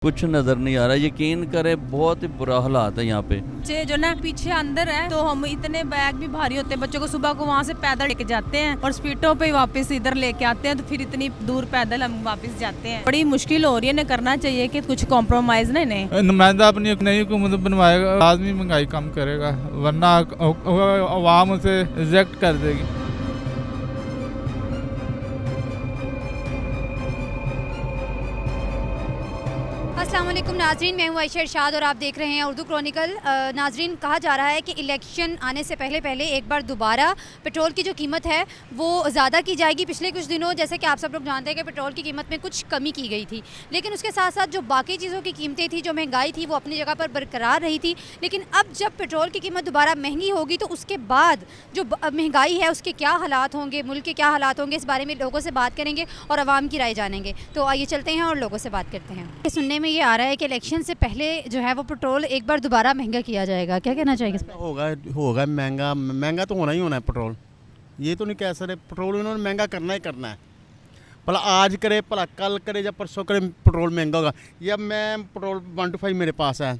कुछ नज़र नहीं आ रहा, यकीन करें बहुत ही बुरा हालात है यहाँ पे। बच्चे जो ना पीछे अंदर है तो हम इतने बैग भी भारी होते हैं, बच्चों को सुबह को वहाँ से पैदल लेके जाते हैं और स्पीडों पे वापस इधर लेके आते हैं, तो फिर इतनी दूर पैदल हम वापस जाते हैं। बड़ी मुश्किल हो रही है, इन्हें करना चाहिए कि कुछ कॉम्प्रोमाइज ना इन्हें। नुमाइंदा अपनी नई हुकूमत बनवाएगा, आदमी महंगाई कम करेगा, वरना अवाम उसे रिजेक्ट कर देगी। अस्सलाम वालेकुम नाजरीन, मैं हूँ आयशा इरशाद और आप देख रहे हैं उर्दू क्रॉनिकल। नाजरीन, कहा जा रहा है कि इलेक्शन आने से पहले एक बार दोबारा पेट्रोल की जो कीमत है वो ज़्यादा की जाएगी। पिछले कुछ दिनों जैसे कि आप सब लोग जानते हैं कि पेट्रोल की कीमत में कुछ कमी की गई थी, लेकिन उसके साथ साथ जो बाकी चीज़ों की कीमतें थी, जो महंगाई थी, वो अपनी जगह पर बरकरार रही थी। लेकिन अब जब पेट्रोल की कीमत दोबारा महंगी होगी तो उसके बाद जो महंगाई है उसके क्या हालात होंगे, मुल्क के क्या हालात होंगे, इस बारे में लोगों से बात करेंगे और आवाम की राय जानेंगे। तो आइए चलते हैं और लोगों से बात करते हैं। सुनने में ये आ रहा है कि इलेक्शन से पहले जो है वो पेट्रोल एक बार दोबारा महंगा किया जाएगा, क्या कहना चाहिए इस पर? होगा महंगा तो होना ही होना है पेट्रोल। ये तो नहीं कह सकते, पेट्रोल इन्होंने महंगा करना ही करना है। भला आज करे, भला कल करे या परसों करे, पेट्रोल महंगा होगा। या मैं पेट्रोल 125 मेरे पास है,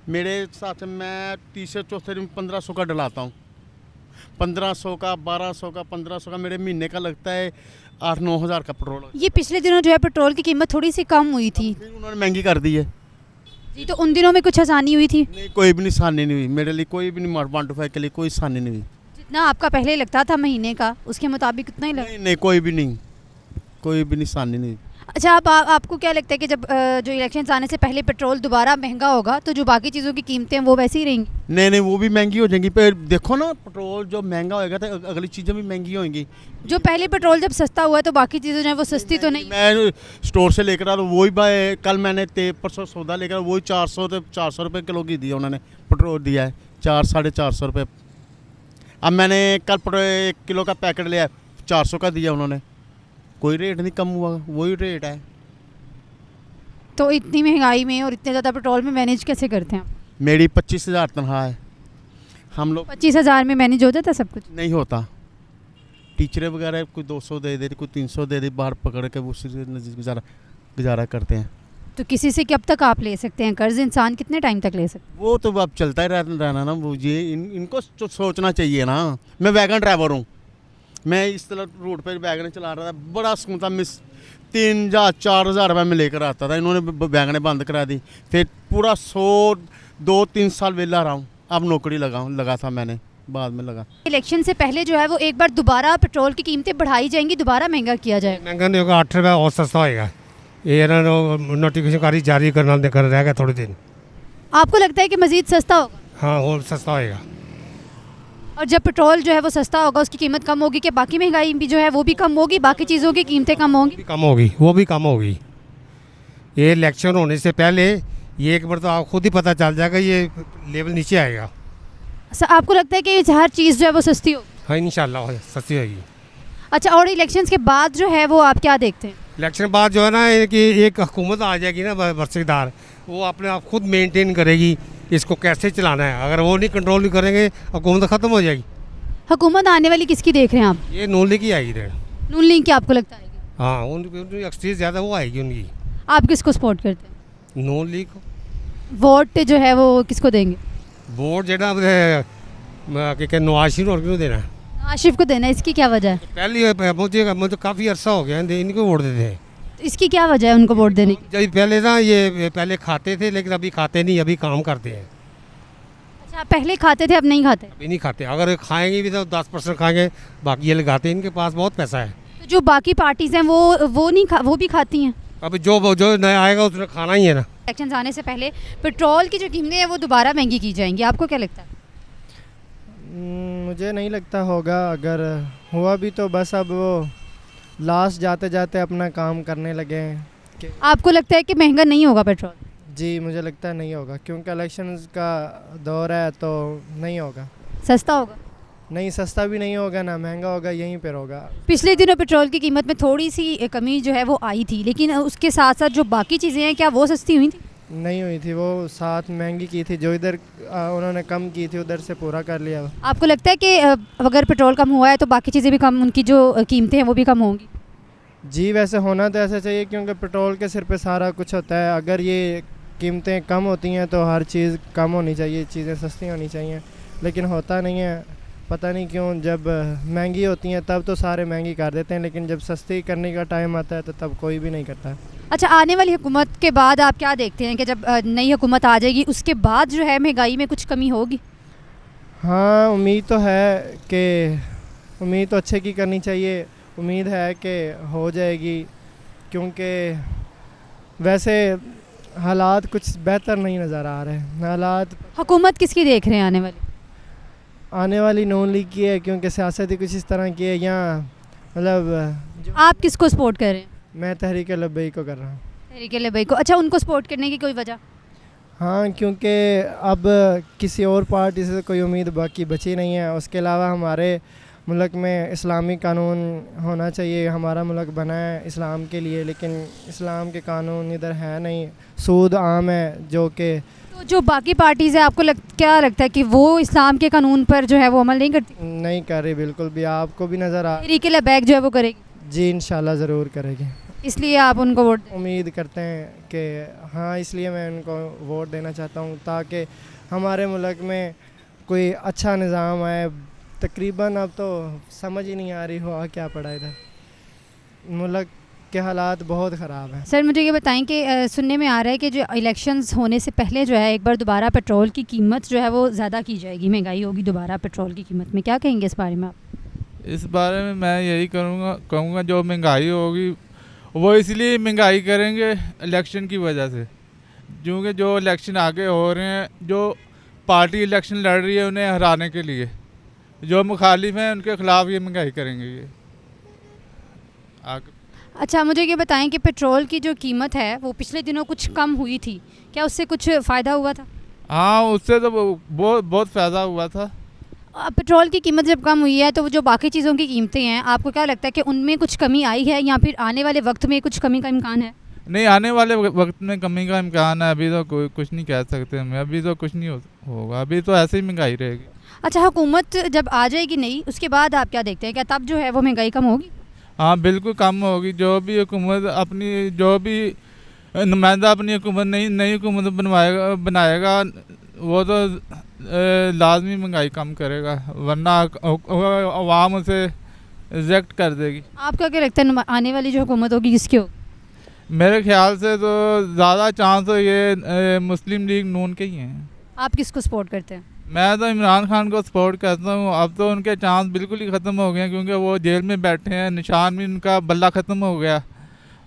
मेरे साथ से मैं तीसरे चौथे दिन 1500 का डलाता हूँ। 1500 का, 1200 का, 1500 का मेरे महीने का लगता है 8-9 हज़ार का पेट्रोल। ये पिछले दिनों जो है पेट्रोल की कीमत थोड़ी सी कम हुई थी, उन्होंने महंगी कर दी है जी, तो उन दिनों में कुछ आसानी हुई थी? नहीं, कोई भी आसानी नहीं हुई मेरे लिए, कोई भी नहीं। 125 के लिए कोई आसानी नहीं हुई। जितना आपका पहले लगता था महीने का, उसके मुताबिक उतना ही लगा? नहीं, कोई भी नहीं आसानी नहीं। अच्छा, आपको क्या लगता है कि जब जो इलेक्शन आने से पहले पेट्रोल दोबारा महंगा होगा तो जो बाकी चीज़ों की कीमतें हैं वो वैसी ही रहेंगी? नहीं, वो भी महंगी हो जाएंगी। पर देखो ना, पेट्रोल जो महंगा होएगा तो अगली चीज़ें भी महंगी होंगी। जो पहले पेट्रोल जब सस्ता हुआ है तो बाकी चीज़ें जो है वो सस्ती तो नहीं? मैं स्टोर से लेकर आ रहा हूँ, वही भाई कल मैंने परसों सौदा लेकर वही 400 रुपये किलो की दिया उन्होंने, पेट्रोल दिया है 400-450 रुपये। अब मैंने कल 1 किलो का पैकेट लिया 400 का दिया उन्होंने, कोई रेट नहीं कम हुआ, वही रेट है। तो इतनी महंगाई में और इतने ज़्यादा पेट्रोल में मैनेज कैसे करते हैं आप? मेरी 25,000 तनख्वाह है। हम लोग 25,000 में मैनेज हो जाता सब कुछ? नहीं होता। टीचरें वगैरह कोई 200 दे दे, कोई 300 दे दे, बाहर पकड़ के वो गुजारा करते हैं। तो किसी से कब तक आप ले सकते हैं कर्ज? इंसान कितने टाइम तक ले सकते हैं? वो तो अब चलता ही रहना ना। वो ये इनको सोचना चाहिए ना। मैं वैगन ड्राइवर हूँ, मैं इस तरह रोड पर वैगन चला रहा था, बड़ा सुकून था। मिस 3,000-4,000 रुपये में लेकर आता था, इन्होंने वैगने बंद करा दी। फिर पूरा 2-3 साल वेला रहा हूँ, अब नौकरी लगा था मैंने, बाद में लगा। इलेक्शन से पहले जो है वो एक बार दोबारा पेट्रोल की कीमतें बढ़ाई जाएंगी, दोबारा महंगा किया जाएगा? महंगा नहीं होगा, 8 रुपये और सस्ता होएगा। ये नोटिफिकेशन जारी करना रहेगा थोड़े दिन। आपको लगता है कि मज़ीद सस्ता होगा? हाँ, और सस्ता होएगा। और जब पेट्रोल जो है वो सस्ता होगा, उसकी कीमत कम होगी, कि बाकी महंगाई भी जो है वो भी कम होगी, बाकी चीज़ों की कीमतें कम होंगी? वो भी कम होगी। ये इलेक्शन होने से पहले ये एक बार तो आप खुद ही पता चल जाएगा, ये लेवल नीचे आएगा। आपको लगता है कि हर चीज़ जो है वो सस्ती होगी? हाँ, इंशाल्लाह सस्ती होगी। अच्छा, और इलेक्शंस के बाद जो है वो आप क्या देखते हैं? इलेक्शन के बाद जो है ना कि एक हुकूमत आ जाएगी ना बरसीदार, वो अपने आप खुद मेंटेन करेगी इसको कैसे चलाना है। अगर वो नहीं कंट्रोल नहीं करेंगे, हुकूमत ख़त्म हो जाएगी। हुकूमत आने वाली किसकी देख रहे हैं आप? ये नून लीग की आएगी। नून लीग की आपको लगता है? हाँ, उनकी एक्सपीरियंस ज़्यादा वो आएगी उनकी। आप किसको सपोर्ट करते हैं? नून लीग को। वोट जो है वो किसको देंगे? वोट जो नवाज शरीफ और क्यों देना है? आशिफ को देना है, इसकी क्या वजह है? पहले मुझे काफ़ी अरसा हो गया इनको वोट देते हैं। इसकी क्या वजह है उनको वोट देने की? जब पहले ना ये पहले खाते थे, लेकिन अभी खाते नहीं, अभी काम करते हैं। अच्छा, पहले खाते थे अब नहीं खाते? अभी नहीं खाते, अगर खाएंगे भी तो 10% खाएंगे, बाकी ये लगाते हैं, इनके पास बहुत पैसा है। तो जो बाकी पार्टीज हैं वो भी खाती हैं? अब जो नया आएगा उसने खाना ही है ना। इलेक्शन आने से पहले पेट्रोल की जो कीमतें हैं वो दोबारा महंगी की जाएंगी, आपको क्या लगता है? मुझे नहीं लगता होगा, अगर हुआ भी तो बस अब वो लास्ट जाते जाते अपना काम करने लगे हैं। आपको लगता है कि महंगा नहीं होगा पेट्रोल? जी, मुझे लगता है नहीं होगा, क्योंकि इलेक्शन का दौर है तो नहीं होगा। सस्ता होगा? नहीं, सस्ता भी नहीं होगा ना महंगा होगा, यहीं पर होगा। पिछले दिनों पेट्रोल की कीमत में थोड़ी सी कमी जो है वो आई थी, लेकिन उसके साथ साथ जो बाकी चीज़ें हैं क्या वो सस्ती हुई थी? नहीं हुई थी, वो साथ महंगी की थी, जो इधर उन्होंने कम की थी उधर से पूरा कर लिया। आपको लगता है कि अगर पेट्रोल कम हुआ है तो बाकी चीज़ें भी कम, उनकी जो कीमतें हैं वो भी कम होंगी? जी वैसे होना तो ऐसा चाहिए क्योंकि पेट्रोल के सिर पे सारा कुछ होता है। अगर ये कीमतें कम होती हैं तो हर चीज़ कम होनी चाहिए, चीज़ें सस्ती होनी चाहिए, लेकिन होता नहीं है। पता नहीं क्यों, जब महंगी होती हैं तब तो सारे महंगी कर देते हैं, लेकिन जब सस्ती करने का टाइम आता है तो तब कोई भी नहीं करता। अच्छा, आने वाली हुकूमत के बाद आप क्या देखते हैं कि जब नई हुकूमत आ जाएगी उसके बाद जो है महंगाई में कुछ कमी होगी? हाँ, उम्मीद तो है कि उम्मीद तो अच्छे की करनी चाहिए। उम्मीद है कि हो जाएगी, क्योंकि वैसे हालात कुछ बेहतर नहीं नज़र आ रहे। हालात हुकूमत किसकी देख रहे हैं आने वाली? आने वाली नून लीग की है, क्योंकि सियासत ही कुछ इस तरह की है। यहाँ मतलब आप किसको सपोर्ट कर रहे हैं? मैं तहरीक लब्बई को कर रहा हूँ। तहरीक लब्बई को। अच्छा, उनको सपोर्ट करने की कोई वजह? हाँ, क्योंकि अब किसी और पार्टी से कोई उम्मीद बाकी बची नहीं है। उसके अलावा हमारे मुल्क में इस्लामी कानून होना चाहिए। हमारा मुल्क बना है इस्लाम के लिए, लेकिन इस्लाम के कानून इधर है नहीं। सूद आम है, जो कि तो जो बाकी पार्टीज़ है आपको क्या लगता है कि वो इस्लाम के कानून पर जो है वो अमल नहीं करती? नहीं कर रही बिल्कुल भी। आपको भी नज़र आ तहरीक लब्बैक जो है वो करेगी? जी इंशाल्लाह ज़रूर करेगी। इसलिए आप उनको वोट दें? उम्मीद करते हैं कि हाँ, इसलिए मैं उनको वोट देना चाहता हूँ ताकि हमारे मुल्क में कोई अच्छा निज़ाम आए। तकरीबन अब तो समझ ही नहीं आ रही हुआ क्या पड़ा इधर। मुल्क के हालात बहुत ख़राब हैं। सर मुझे ये बताएं कि सुनने में आ रहा है कि जो इलेक्शंस होने से पहले जो है एक बार दोबारा पेट्रोल की कीमत जो है वो ज़्यादा की जाएगी, महंगाई होगी दोबारा पेट्रोल की कीमत में। क्या कहेंगे इस बारे में आप? इस बारे में मैं यही कहूँगा जो महंगाई होगी वो इसलिए महंगाई करेंगे इलेक्शन की वजह से, क्योंकि जो इलेक्शन आगे हो रहे हैं, जो पार्टी इलेक्शन लड़ रही है उन्हें हराने के लिए, जो मुखालिफ हैं उनके ख़िलाफ़ ये महंगाई करेंगे ये आगे। अच्छा, मुझे ये बताएं कि पेट्रोल की जो कीमत है वो पिछले दिनों कुछ कम हुई थी, क्या उससे कुछ फ़ायदा हुआ था? हाँ, उससे तो बहुत फ़ायदा हुआ था। पेट्रोल की कीमत जब कम हुई है तो जो बाकी चीज़ों की कीमतें हैं, आपको क्या लगता है कि उनमें कुछ कमी आई है या फिर आने वाले वक्त में कुछ कमी का इम्कान है? नहीं, आने वाले वक्त में कमी का इम्कान है। अभी तो कुछ नहीं कह सकते हमें, अभी तो कुछ नहीं होगा, अभी तो ऐसे ही महंगाई रहेगी। अच्छा, हुकूमत जब आ जाएगी नई, उसके बाद आप क्या देखते हैं, क्या तब जो है वो महंगाई कम होगी? हाँ, बिल्कुल कम होगी। जो भी हुकूमत अपनी जो भी नुमाइंदा अपनी हुकूमत नई हुकूमत बनाएगा वो तो लाजमी महंगाई कम करेगा, वरना अवाम उसे रिजेक्ट कर देगी। आपका क्या लगता है आने वाली जो हुकूमत होगी किसकी होगी? मेरे ख्याल से तो ज़्यादा चांस तो ये मुस्लिम लीग नून के ही हैं। आप किसको सपोर्ट करते हैं? मैं तो इमरान खान को सपोर्ट करता हूँ। अब तो उनके चांस बिल्कुल ही ख़त्म हो गए हैं, क्योंकि वो जेल में बैठे हैं, निशान भी उनका बल्ला ख़त्म हो गया।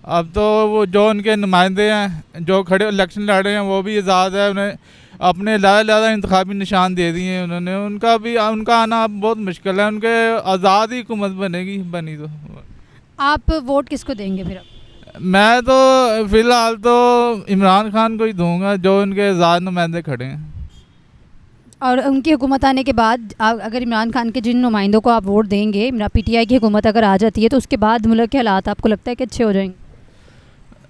अब तो वो जो उनके नुमाइंदे हैं जो खड़े इलेक्शन लड़ रहे हैं वो भी आज़ाद है, उन्हें अपने ज़्यादा इंतखाबी निशान दे दिए हैं उन्होंने। उनका आना अब बहुत मुश्किल है। उनके आज़ाद ही हुकूमत बनी तो। आप वोट किसको देंगे फिर? मैं तो फ़िलहाल तो इमरान खान को ही दूंगा, जो उनके आज़ाद नुमाइंदे खड़े हैं। और उनकी हुकूमत आने के बाद अगर इमरान खान के जिन नुमाइंदों को आप वोट देंगे, PTI की हुकूमत अगर आ जाती है, तो उसके बाद मुल्क के हालात आपको लगता है कि अच्छे हो जाएंगे?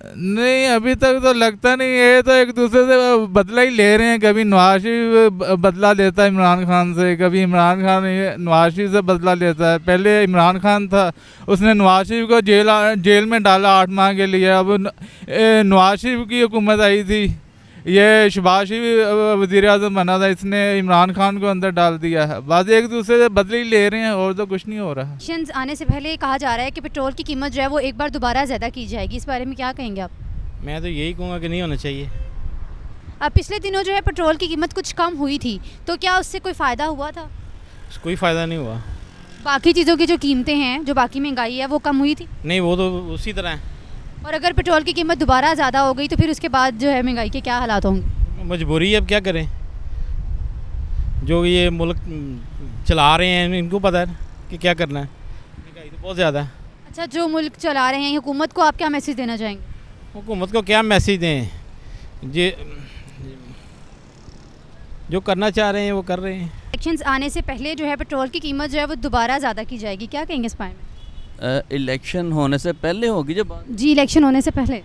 नहीं, अभी तक तो लगता नहीं है। तो एक दूसरे से बदला ही ले रहे हैं। कभी नवाज शरीफ बदला लेता है इमरान खान से, कभी इमरान खान नवाज शरीफ से बदला लेता है। पहले इमरान खान था, उसने नवाज शरीफ को जेल में डाला 8 माह के लिए। अब नवाज शरीफ की हुकूमत आई थी, ये शहबाज शरीफ वज़ीर आज़म बना था, इसने इमरान खान को अंदर डाल दिया है। बस एक दूसरे से बदले ही ले रहे हैं, और तो कुछ नहीं हो रहा। इलेक्शंस आने से पहले कहा जा रहा है कि पेट्रोल की कीमत जो है वो एक बार दोबारा ज़्यादा की जाएगी, इस बारे में क्या कहेंगे आप? मैं तो यही कहूँगा कि नहीं होना चाहिए। अब पिछले दिनों जो है पेट्रोल की कीमत कुछ कम हुई थी, तो क्या उससे कोई फ़ायदा हुआ था? कोई फ़ायदा नहीं हुआ। बाकी चीज़ों की जो कीमतें हैं, जो बाकी महंगाई है, वो कम हुई थी? नहीं, वो तो उसी तरह है। और अगर पेट्रोल की कीमत दोबारा ज़्यादा हो गई तो फिर उसके बाद जो है महंगाई के क्या हालात होंगे? मजबूरी है, अब क्या करें। जो ये मुल्क चला रहे हैं इनको पता है कि क्या करना है। महंगाई तो बहुत ज़्यादा है। अच्छा, जो मुल्क चला रहे हैं, हुकूमत को आप क्या मैसेज देना चाहेंगे? हुकूमत को क्या मैसेज दें, जो करना चाह रहे हैं वो कर रहे हैं। इलेक्शंस आने से पहले जो है पेट्रोल की कीमत जो है वो दोबारा ज़्यादा की जाएगी, क्या कहेंगे इस बारे में? इलेक्शन होने से पहले होगी जब जी, इलेक्शन होने से पहले।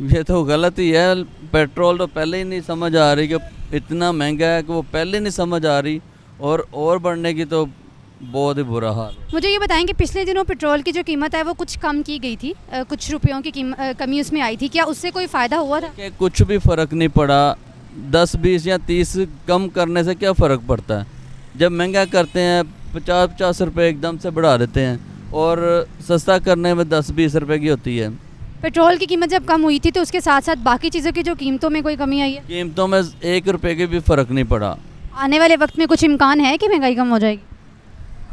ये तो गलत ही है। पेट्रोल तो पहले ही नहीं समझ आ रही कि इतना महंगा है कि वो पहले नहीं समझ आ रही, और बढ़ने की तो बहुत ही बुरा हाल है। मुझे ये बताएं कि पिछले दिनों पेट्रोल की जो कीमत है वो कुछ कम की गई थी, कुछ रुपयों की कमी उसमें आई थी, क्या उससे कोई फ़ायदा हुआ था? कि कुछ भी फ़र्क नहीं पड़ा, 10 20 या 30 कम करने से क्या फ़र्क पड़ता है। जब महंगा करते हैं 50 रुपये एकदम से बढ़ा देते हैं, और सस्ता करने में 10 20 रुपये की होती है। पेट्रोल की कीमत जब कम हुई थी तो उसके साथ साथ बाकी चीज़ों की जो कीमतों में कोई कमी आई है? कीमतों में 1 रुपये की भी फ़र्क नहीं पड़ा। आने वाले वक्त में कुछ इम्कान है कि महंगाई कम हो जाएगी?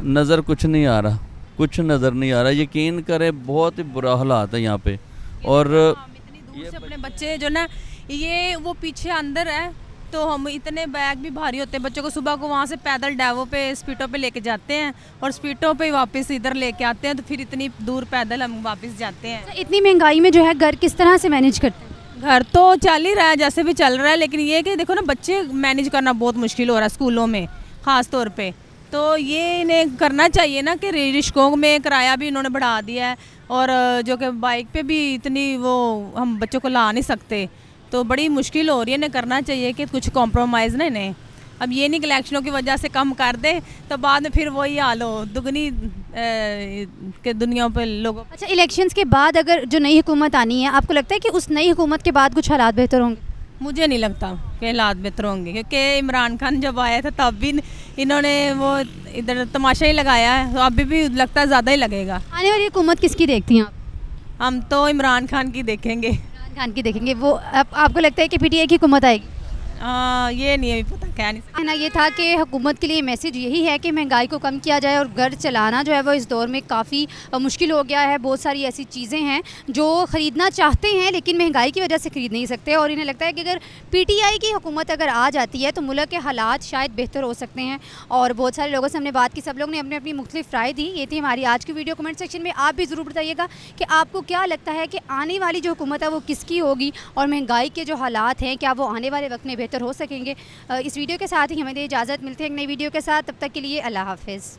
नज़र कुछ नहीं आ रहा, कुछ नज़र नहीं आ रहा। यकीन करें बहुत ही बुरा हालात है यहाँ पे। और हम इतनी दूर से अपने बच्चे जो ना, ये वो पीछे अंदर है, तो हम इतने बैग भी भारी होते हैं, बच्चों को सुबह को वहाँ से पैदल डेवो पे स्पीडों पे लेके जाते हैं और स्पीडों पे वापस इधर लेके आते हैं, तो फिर इतनी दूर पैदल हम वापस जाते हैं। इतनी महंगाई में जो है घर किस तरह से मैनेज करते हैं? घर तो चल ही रहा है जैसे भी चल रहा है, लेकिन ये कि देखो ना, बच्चे मैनेज करना बहुत मुश्किल हो रहा है स्कूलों में ख़ास तौर पे। तो ये इन्हें करना चाहिए ना कि रिक्शों में किराया भी इन्होंने बढ़ा दिया है, और जो कि बाइक पे भी इतनी वो हम बच्चों को ला नहीं सकते, तो बड़ी मुश्किल हो रही है। इन्हें करना चाहिए कि कुछ कॉम्प्रोमाइज़ ना इन्हें। अब ये नहीं कि इलेक्शनों की वजह से कम कर दे तो बाद में फिर वही हाल हो, दुगनी के दुनिया पे लोगों। अच्छा, इलेक्शंस के बाद अगर जो नई हुकूमत आनी है, आपको लगता है कि उस नई हुकूमत के बाद कुछ हालात बेहतर होंगे? मुझे नहीं लगता कि हालात बेहतर होंगे, क्योंकि इमरान खान जब आया था तब भी इन्होंने वो इधर तमाशा ही लगाया है, तो अभी भी लगता है ज़्यादा ही लगेगा। आने वाली हुकूमत किसकी देखती हैं आप? हम तो इमरान खान की देखेंगे। इमरान खान की देखेंगे। वो आपको लगता है कि पीटीआई की हुकूमत आएगी? ये नहीं अभी पता, क्या नहीं। कहना ये था कि हुकूमत के लिए मैसेज यही है कि महंगाई को कम किया जाए, और घर चलाना जो है वो इस दौर में काफ़ी मुश्किल हो गया है। बहुत सारी ऐसी चीज़ें हैं जो ख़रीदना चाहते हैं लेकिन महंगाई की वजह से ख़रीद नहीं सकते, और इन्हें लगता है कि अगर पीटीआई की हुकूमत अगर आ जाती है तो मुल्क के हालात शायद बेहतर हो सकते हैं। और बहुत सारे लोगों से हमने बात की, सब लोग ने अपनी अपनी मुख्तलिफ राय दी। ये थी हमारी आज की वीडियो। कमेंट सेक्शन में आप भी ज़रूर बताइएगा कि आपको क्या लगता है कि आने वाली जो हुकूमत है वो किसकी होगी, और महंगाई के जो हालात हैं क्या वो आने वाले वक्त में बेहतर हो सकेंगे। इस वीडियो के साथ ही हमें इजाज़त, मिलते हैं एक नई वीडियो के साथ। तब तक के लिए अल्लाह हाफ़िज़।